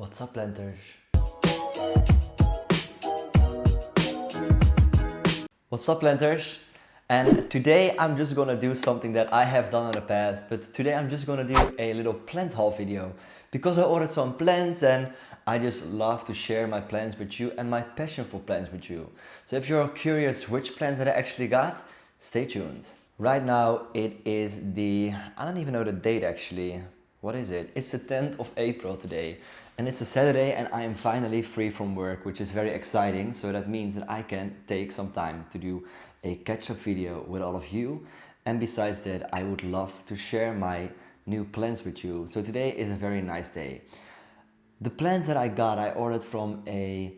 What's up, planters? What's up, planters? And today I'm just gonna do something that I have done in the past, but today I'm just gonna do a little plant haul video because I ordered some plants and I just love to share my plants with you and my passion for plants with you. So if you're curious which plants that I actually got, stay tuned. Right now it is I don't even know the date actually. What is it? It's the 10th of April today, and it's a Saturday and I am finally free from work, which is very exciting. So that means that I can take some time to do a catch-up video with all of you. And besides that, I would love to share my new plants with you. So today is a very nice day. The plants that I got, I ordered from a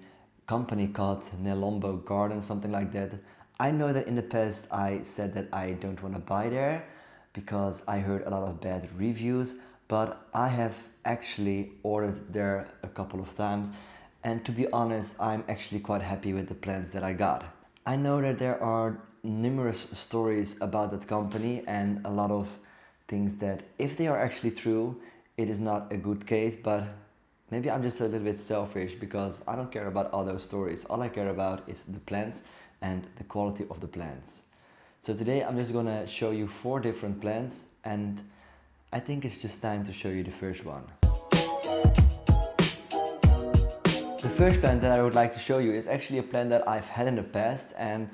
company called Nelombo Garden, something like that. I know that in the past I said that I don't want to buy there because I heard a lot of bad reviews, but I have actually ordered there a couple of times, and to be honest, I'm actually quite happy with the plants that I got. I know that there are numerous stories about that company and a lot of things that, if they are actually true, it is not a good case, but maybe I'm just a little bit selfish because I don't care about all those stories. All I care about is the plants and the quality of the plants. So today I'm just gonna show you 4 different plants, and I think it's just time to show you the first one. The first plant that I would like to show you is actually a plant that I've had in the past, and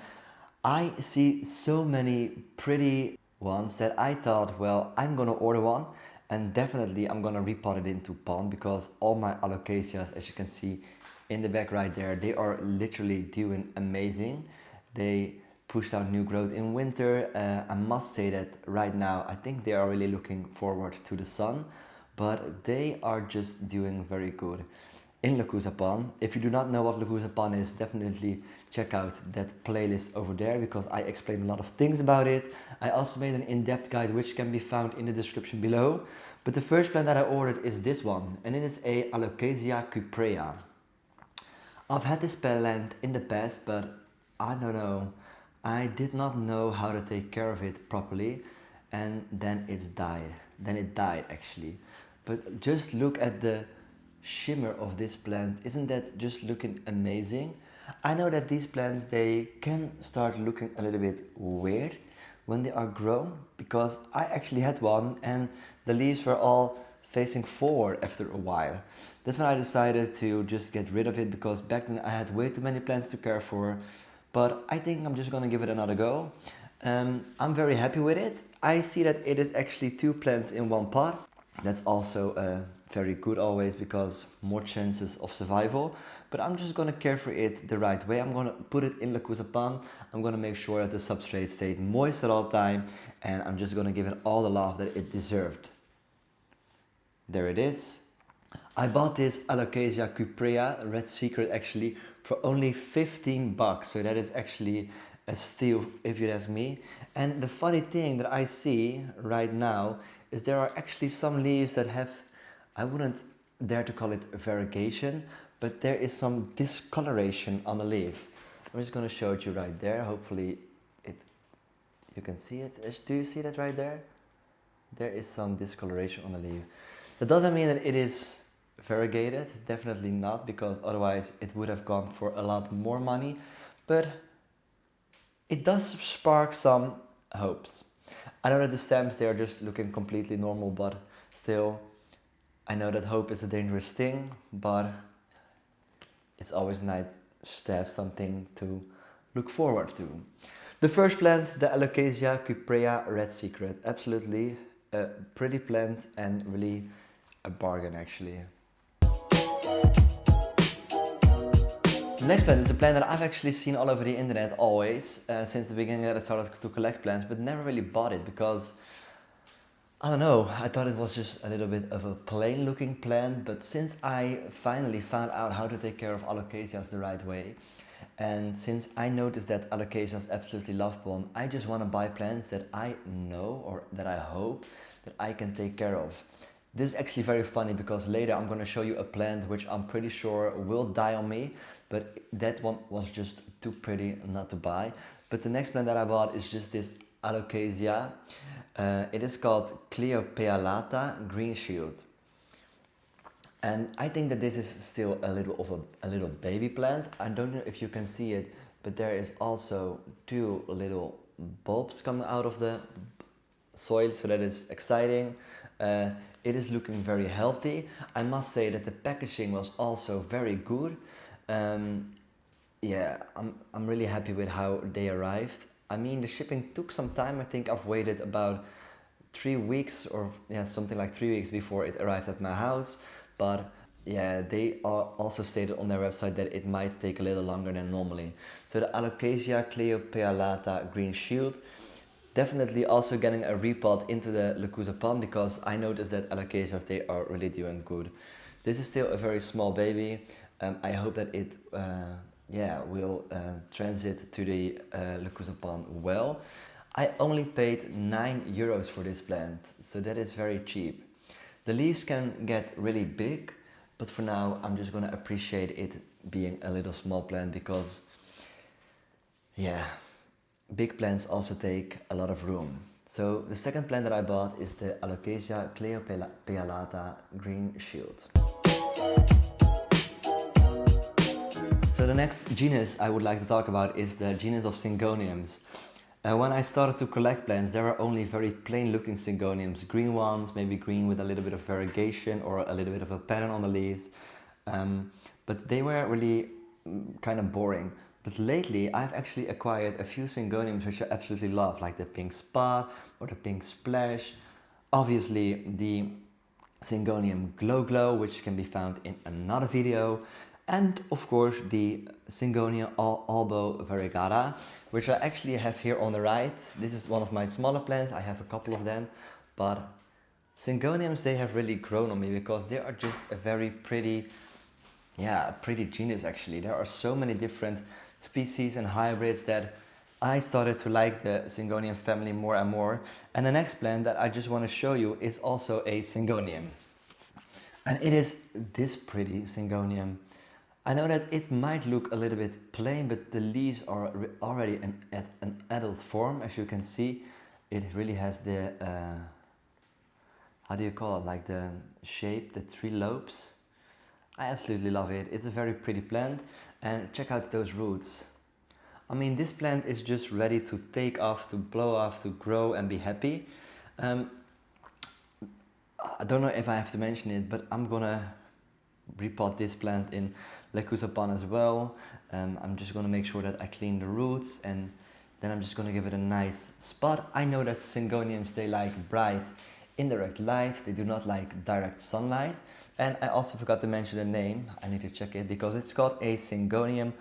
I see so many pretty ones that I thought, well, I'm gonna order one and definitely I'm gonna repot it into pot because all my Alocasias, as you can see in the back right there, they are literally doing amazing. They pushed out new growth in winter. I must say that right now I think they are really looking forward to the sun, but they are just doing very good in Lechuza Pon. If you do not know what Lechuza Pon is, definitely check out that playlist over there because I explain a lot of things about it. I also made an in-depth guide which can be found in the description below. But the first plant that I ordered is this one, and it is a Alocasia cuprea. I've had this plant in the past, but I don't know, I did not know how to take care of it properly, and then it died actually. But just look at the shimmer of this plant. Isn't that just looking amazing? I know that these plants, they can start looking a little bit weird when they are grown, because I actually had one and the leaves were all facing forward after a while. That's when I decided to just get rid of it, because back then I had way too many plants to care for. But I think I'm just gonna give it another go. I'm very happy with it. I see that it is actually 2 plants in one pot. That's also very good always, because more chances of survival. But I'm just gonna care for it the right way. I'm gonna put it in Lechuza Pon. I'm gonna make sure that the substrate stays moist at all time, and I'm just gonna give it all the love that it deserved. There it is. I bought this Alocasia cuprea, Red Secret actually, for only 15 bucks. So that is actually a steal if you ask me. And the funny thing that I see right now is there are actually some leaves that have, I wouldn't dare to call it variegation, but there is some discoloration on the leaf. I'm just going to show it you right there. Hopefully you can see it. Do you see that right there? There is some discoloration on the leaf. That doesn't mean that it is variegated, definitely not, because otherwise it would have gone for a lot more money, but it does spark some hopes. I know that the stems, they are just looking completely normal, but still, I know that hope is a dangerous thing, but it's always nice to have something to look forward to. The first plant, the Alocasia cuprea Red Secret, absolutely a pretty plant and really a bargain actually. The next plant is a plant that I've actually seen all over the internet always, since the beginning that I started to collect plants, but never really bought it because, I don't know, I thought it was just a little bit of a plain looking plant. But since I finally found out how to take care of Alocasias the right way, and since I noticed that Alocasias absolutely love pollen, I just want to buy plants that I know, or that I hope that I can take care of. This is actually very funny because later I'm going to show you a plant which I'm pretty sure will die on me, but that one was just too pretty not to buy. But the next plant that I bought is just this Alocasia. It is called cleopata green shield. And I think that this is still a little baby plant. I don't know if you can see it, but there is also two little bulbs coming out of the soil, so that is exciting. It is looking very healthy. I must say that the packaging was also very good. Yeah, I'm really happy with how they arrived. I mean, the shipping took some time. I think I've waited about 3 weeks, or yeah, something like 3 weeks before it arrived at my house. But yeah, they are also stated on their website that it might take a little longer than normally. So the Alocasia cleopata green shield, definitely also getting a repot into the Lechuza Pon, because I noticed that Alocasias, they are really doing good. This is still a very small baby. I hope that it yeah, will transit to the Lechuza Pon well. I only paid €9 for this plant, so that is very cheap. The leaves can get really big, but for now I'm just gonna appreciate it being a little small plant, because yeah, big plants also take a lot of room. So the second plant that I bought is the Alocasia cleopata green shield. So the next genus I would like to talk about is the genus of Syngoniums. When I started to collect plants, there were only very plain looking Syngoniums, green ones, maybe green with a little bit of variegation or a little bit of a pattern on the leaves. But they were really kind of boring. But lately I've actually acquired a few Syngoniums which I absolutely love, like the pink spot or the pink splash. Obviously the Syngonium glow glow, which can be found in another video. And of course the Syngonium albo variegata, which I actually have here on the right. This is one of my smaller plants. I have a couple of them, but Syngoniums, they have really grown on me, because they are just a very pretty, yeah, pretty genus actually. There are so many different species and hybrids that I started to like the Syngonium family more and more. And the next plant that I just want to show you is also a Syngonium. And it is this pretty Syngonium. I know that it might look a little bit plain, but the leaves are already at an adult form. As you can see, it really has the, how do you call it, like the shape, the three lobes. I absolutely love it. It's a very pretty plant, and check out those roots. I mean, this plant is just ready to take off, to blow off, to grow and be happy. I don't know if I have to mention it, but I'm gonna repot this plant in Lechuza Pon as well. I'm just gonna make sure that I clean the roots, and then I'm just gonna give it a nice spot. I know that Syngoniums, they like bright indirect light, they do not like direct sunlight. And I also forgot to mention the name. I need to check it, because it's called a Syngonium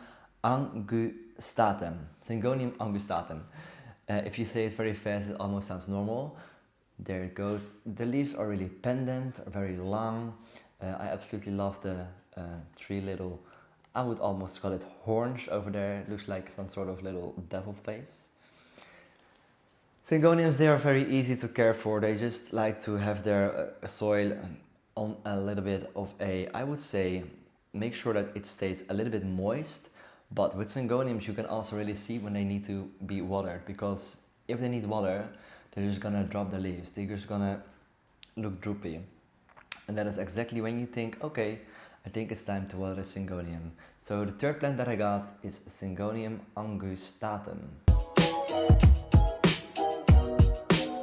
angustatum. Syngonium angustatum. If you say it very fast, it almost sounds normal. There it goes. The leaves are really pendant, are very long. I absolutely love the three little, I would almost call it horns over there. It looks like some sort of little devil face. Syngoniums, they are very easy to care for. They just like to have their soil on a little bit of a, I would say, make sure that it stays a little bit moist. But with Syngoniums, you can also really see when they need to be watered, because if they need water, they're just gonna drop the leaves. They're just gonna look droopy. And that is exactly when you think, okay, I think it's time to water a Syngonium. So the third plant that I got is Syngonium angustatum.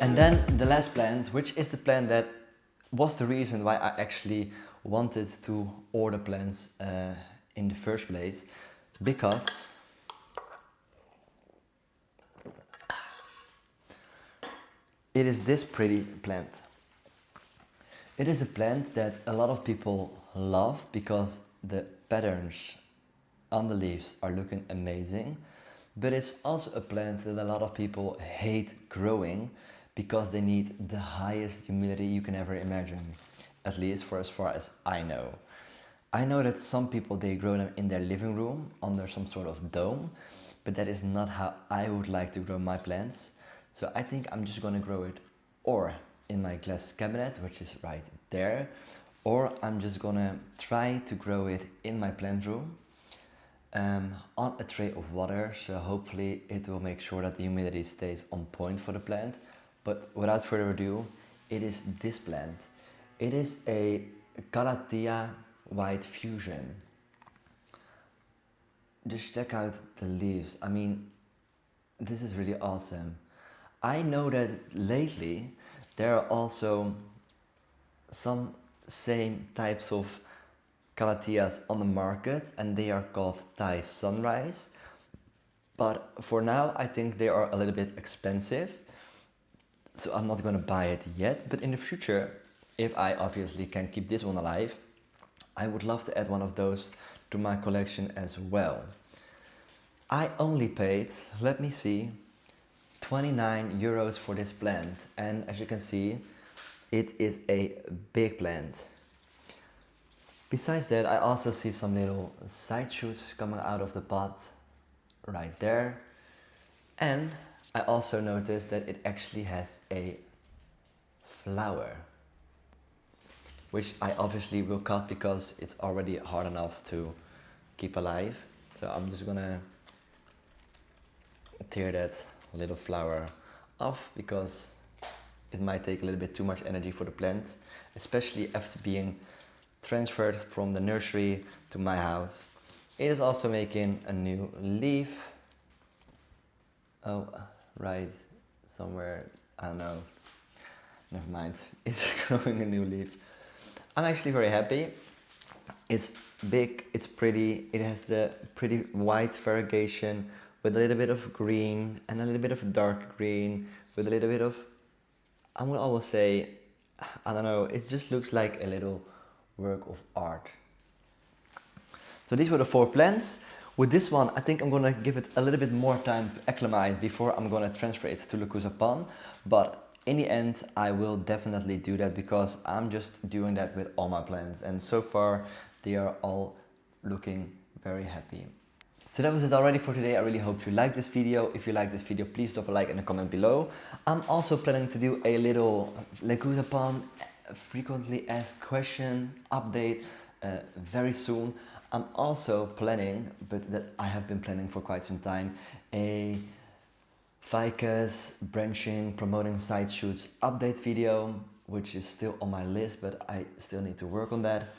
And then the last plant, which is the plant that was the reason why I actually wanted to order plants in the first place, because it is this pretty plant. It is a plant that a lot of people love, because the patterns on the leaves are looking amazing, but it's also a plant that a lot of people hate growing, because they need the highest humidity you can ever imagine, at least for as far as I know. I know that some people, they grow them in their living room under some sort of dome, but that is not how I would like to grow my plants. So I think I'm just gonna grow it or in my glass cabinet, which is right there, or I'm just gonna try to grow it in my plant room on a tray of water. So hopefully it will make sure that the humidity stays on point for the plant. But without further ado, it is this plant. It is a Calathea White Fusion. Just check out the leaves. I mean, this is really awesome. I know that lately there are also some same types of Calatheas on the market, and they are called Thai Sunrise. But for now, I think they are a little bit expensive, so I'm not gonna buy it yet. But in the future, if I obviously can keep this one alive, I would love to add one of those to my collection as well. I only paid, let me see, 29 euros for this plant, and as you can see, it is a big plant. Besides that, I also see some little side shoots coming out of the pot right there, and I also noticed that it actually has a flower, which I obviously will cut because it's already hard enough to keep alive. So I'm just gonna tear that little flower off because it might take a little bit too much energy for the plant, especially after being transferred from the nursery to my house. It is also making a new leaf. Oh, right, somewhere, I don't know, never mind, it's growing a new leaf. I'm actually very happy. It's big, it's pretty, it has the pretty white variegation with a little bit of green and a little bit of dark green with a little bit of, I will always say, I don't know, it just looks like a little work of art. So these were the 4 plants. With this one, I think I'm gonna give it a little bit more time to acclimate before I'm gonna transfer it to Lechuza Pon. But in the end, I will definitely do that because I'm just doing that with all my plants. And so far, they are all looking very happy. So that was it already for today. I really hope you liked this video. If you liked this video, please drop a like and a comment below. I'm also planning to do a little Lechuza Pon frequently asked questions update very soon. I'm also planning, but that I have been planning for quite some time, a ficus branching promoting side shoots update video, which is still on my list, but I still need to work on that.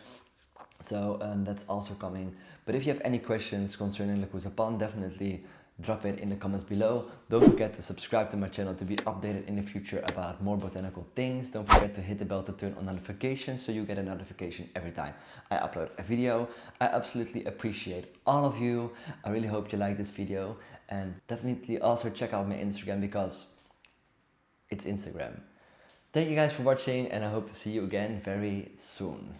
So that's also coming. But if you have any questions concerning Lechuza Pon, definitely drop it in the comments below. Don't forget to subscribe to my channel to be updated in the future about more botanical things. Don't forget to hit the bell to turn on notifications so you get a notification every time I upload a video. I absolutely appreciate all of you. I really hope you like this video, and definitely also check out my Instagram because it's Instagram. Thank you guys for watching, and I hope to see you again very soon.